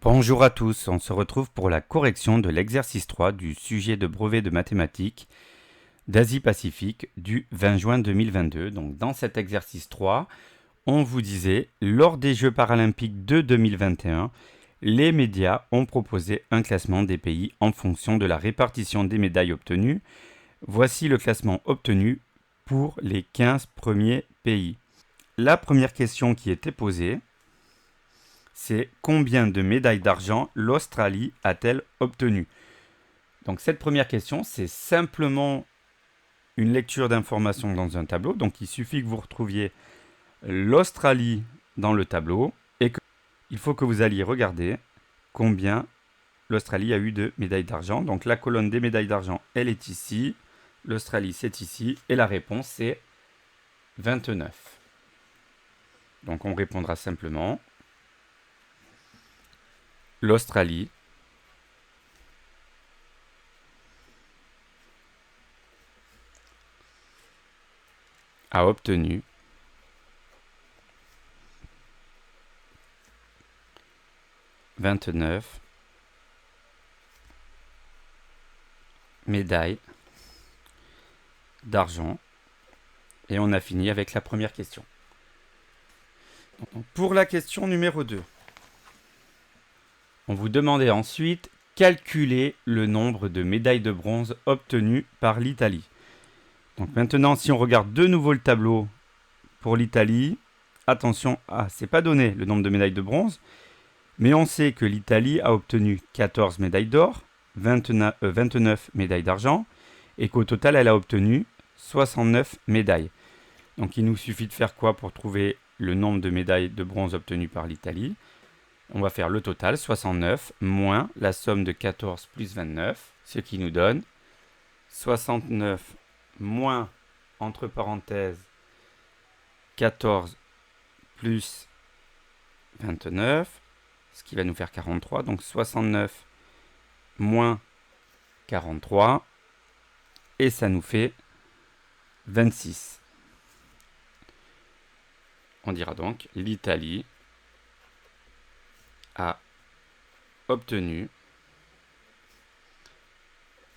Bonjour à tous, on se retrouve pour la correction de l'exercice 3 du sujet de brevet de mathématiques d'Asie-Pacifique du 20 juin 2022. Donc dans cet exercice 3, on vous disait, lors des Jeux paralympiques de 2021, les médias ont proposé un classement des pays en fonction de la répartition des médailles obtenues. Voici le classement obtenu pour les 15 premiers pays. La première question qui était posée, c'est combien de médailles d'argent l'Australie a-t-elle obtenu? Donc cette première question, c'est simplement une lecture d'informations dans un tableau. Donc il suffit que vous retrouviez l'Australie dans le tableau et il faut que vous alliez regarder combien l'Australie a eu de médailles d'argent. Donc la colonne des médailles d'argent, elle est ici. L'Australie, c'est ici. Et la réponse, c'est 29. Donc on répondra simplement l'Australie a obtenu 29 médailles d'argent. Et on a fini avec la première question. Donc, pour la question numéro 2, on vous demandait ensuite calculer le nombre de médailles de bronze obtenues par l'Italie. Donc maintenant, si on regarde de nouveau le tableau pour l'Italie, attention, c'est pas donné le nombre de médailles de bronze, mais on sait que l'Italie a obtenu 14 médailles d'or, 29 médailles d'argent, et qu'au total, elle a obtenu 69 médailles. Donc il nous suffit de faire quoi pour trouver le nombre de médailles de bronze obtenues par l'Italie? On va faire le total, 69, moins la somme de 14 plus 29, ce qui nous donne 69 moins, entre parenthèses, 14 plus 29, ce qui va nous faire 43. Donc 69 moins 43, et ça nous fait 26. On dira donc l'Italie a obtenu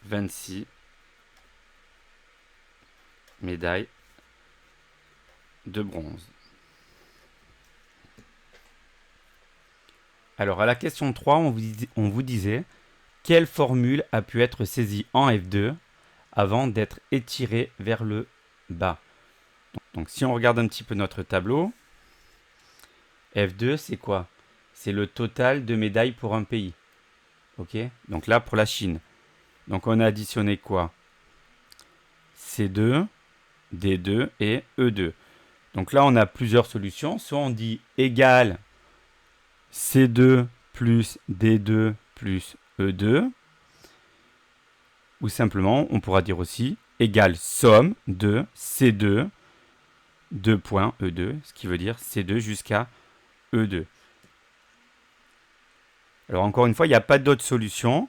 26 médailles de bronze. Alors à la question 3, on vous disait quelle formule a pu être saisie en F2 avant d'être étirée vers le bas. Donc si on regarde un petit peu notre tableau, F2 c'est quoi? C'est le total de médailles pour un pays. Ok? Donc là pour la Chine. Donc on a additionné quoi? C2, D2 et E2. Donc là on a plusieurs solutions. Soit on dit égal C2 plus D2 plus E2. Ou simplement on pourra dire aussi égal somme de C2 2.E2, ce qui veut dire C2 jusqu'à E2. Alors encore une fois, il n'y a pas d'autre solution.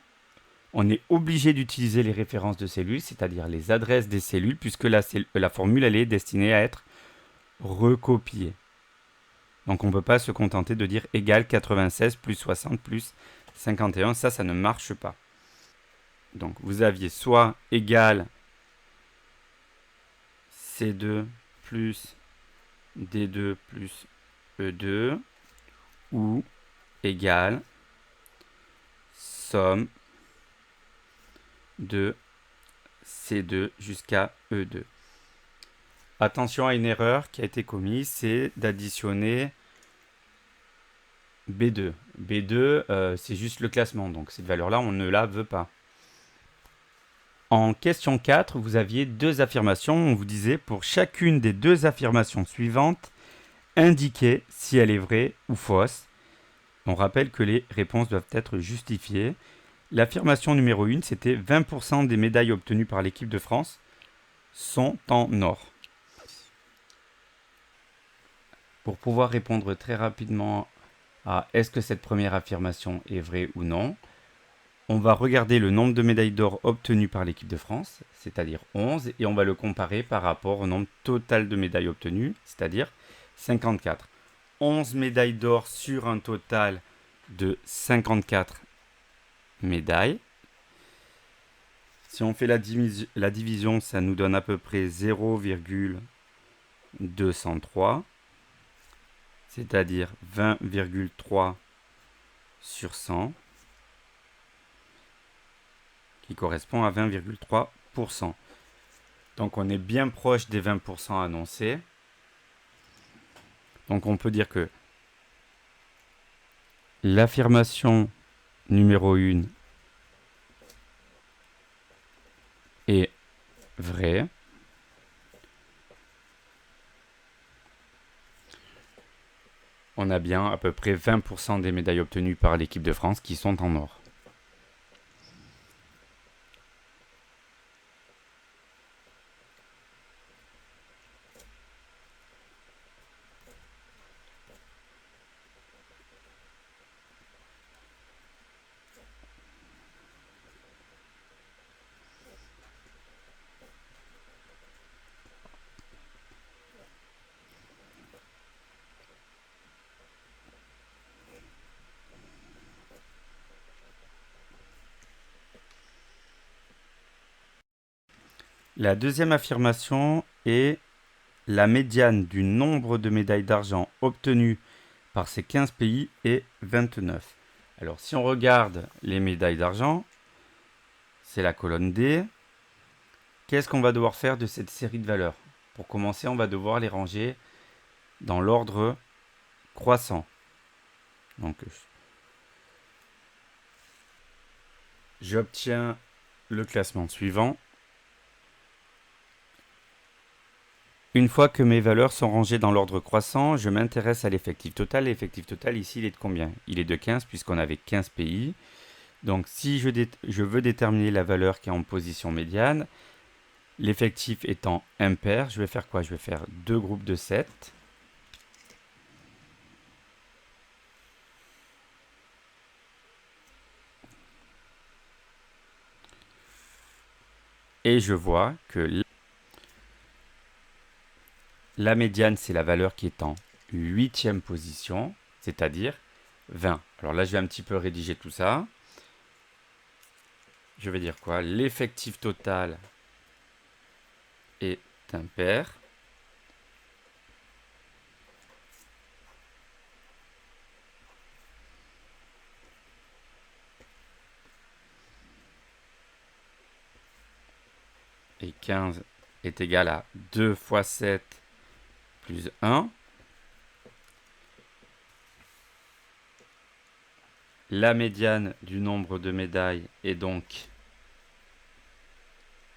On est obligé d'utiliser les références de cellules, c'est-à-dire les adresses des cellules, puisque la formule elle est destinée à être recopiée. Donc on ne peut pas se contenter de dire égal 96 plus 60 plus 51, ça ne marche pas. Donc vous aviez soit égal C2 plus D2 plus E2 ou égal somme de C2 jusqu'à E2. Attention à une erreur qui a été commise, c'est d'additionner B2. B2, c'est juste le classement, donc cette valeur-là, on ne la veut pas. En question 4, vous aviez deux affirmations. On vous disait pour chacune des deux affirmations suivantes, indiquez si elle est vraie ou fausse. On rappelle que les réponses doivent être justifiées. L'affirmation numéro 1, c'était 20% des médailles obtenues par l'équipe de France sont en or. Pour pouvoir répondre très rapidement à est-ce que cette première affirmation est vraie ou non, on va regarder le nombre de médailles d'or obtenues par l'équipe de France, c'est-à-dire 11, et on va le comparer par rapport au nombre total de médailles obtenues, c'est-à-dire 54. 11 médailles d'or sur un total de 54 médailles. Si on fait la division, ça nous donne à peu près 0,203, c'est-à-dire 20,3 sur 100, qui correspond à 20,3%. Donc on est bien proche des 20% annoncés. Donc on peut dire que l'affirmation numéro 1 est vraie. On a bien à peu près 20% des médailles obtenues par l'équipe de France qui sont en or. La deuxième affirmation est la médiane du nombre de médailles d'argent obtenues par ces 15 pays est 29. Alors si on regarde les médailles d'argent, c'est la colonne D. Qu'est-ce qu'on va devoir faire de cette série de valeurs? Pour commencer, on va devoir les ranger dans l'ordre croissant. Donc j'obtiens le classement suivant. Une fois que mes valeurs sont rangées dans l'ordre croissant, je m'intéresse à l'effectif total. L'effectif total, ici, il est de combien? Il est de 15 puisqu'on avait 15 pays. Donc si je veux déterminer la valeur qui est en position médiane, l'effectif étant impair, je vais faire quoi? Je vais faire deux groupes de 7. Et je vois que la médiane, c'est la valeur qui est en 8e position, c'est-à-dire 20. Alors là, je vais un petit peu rédiger tout ça. Je vais dire quoi? L'effectif total est impair. Et 15 est égal à 2 fois 7 plus 1. La médiane du nombre de médailles est donc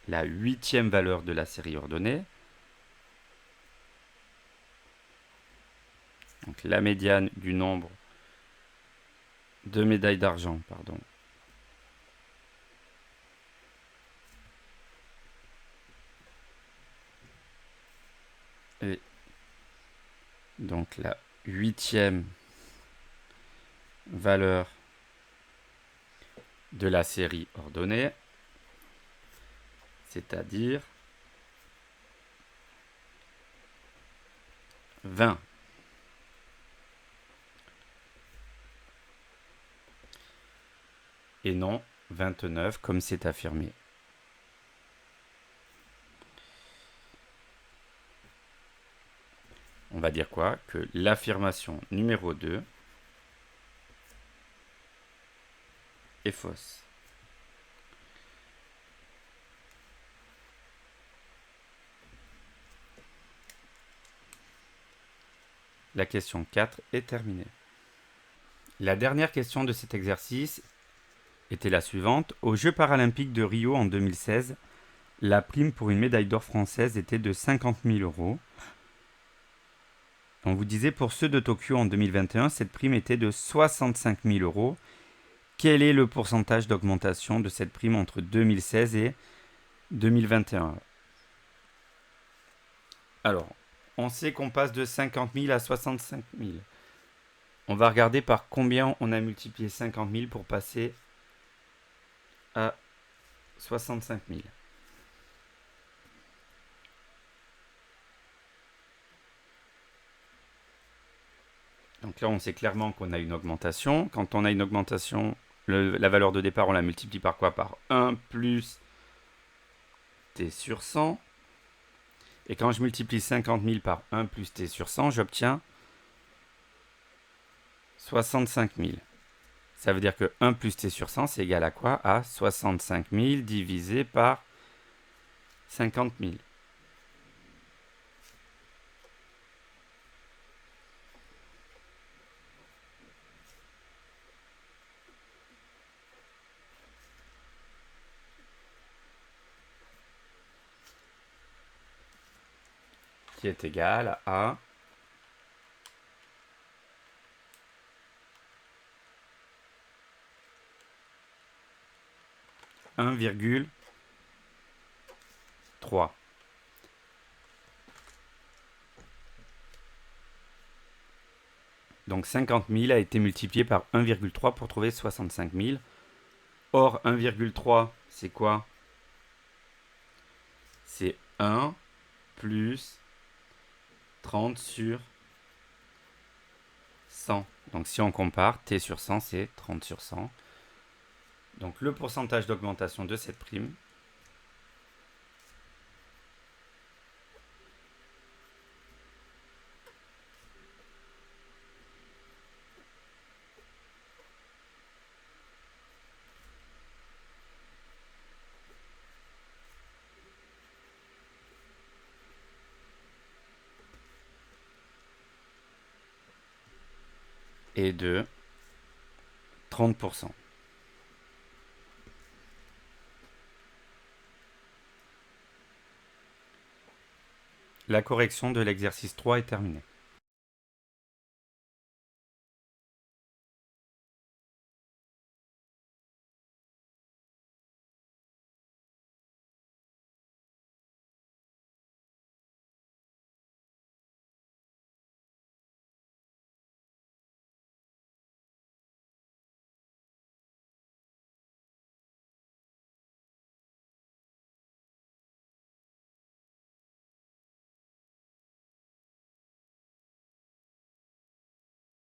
la 8e valeur de la série ordonnée. Donc la médiane du nombre de médailles d'argent, pardon. Et donc la 8e valeur de la série ordonnée, c'est-à-dire 20. Et non 29 comme c'est affirmé. On va dire quoi? Que l'affirmation numéro 2 est fausse. La question 4 est terminée. La dernière question de cet exercice était la suivante. Aux Jeux paralympiques de Rio en 2016, la prime pour une médaille d'or française était de 50 000 euros. On vous disait pour ceux de Tokyo en 2021, cette prime était de 65 000 euros. Quel est le pourcentage d'augmentation de cette prime entre 2016 et 2021? Alors, on sait qu'on passe de 50 000 à 65 000. On va regarder par combien on a multiplié 50 000 pour passer à 65 000. Donc là, on sait clairement qu'on a une augmentation. Quand on a une augmentation, la valeur de départ, on la multiplie par quoi? Par 1 plus t sur 100. Et quand je multiplie 50 000 par 1 plus t sur 100, j'obtiens 65 000. Ça veut dire que 1 plus t sur 100, c'est égal à quoi? À 65 000 divisé par 50 000. Qui est égal à 1,3. Donc 50 000 a été multiplié par 1,3 pour trouver 65 000. Or, 1,3, c'est quoi? C'est 1 plus 30 sur 100. Donc si on compare, t sur 100, c'est 30 sur 100. Donc le pourcentage d'augmentation de cette prime, est de 30%. La correction de l'exercice 3 est terminée.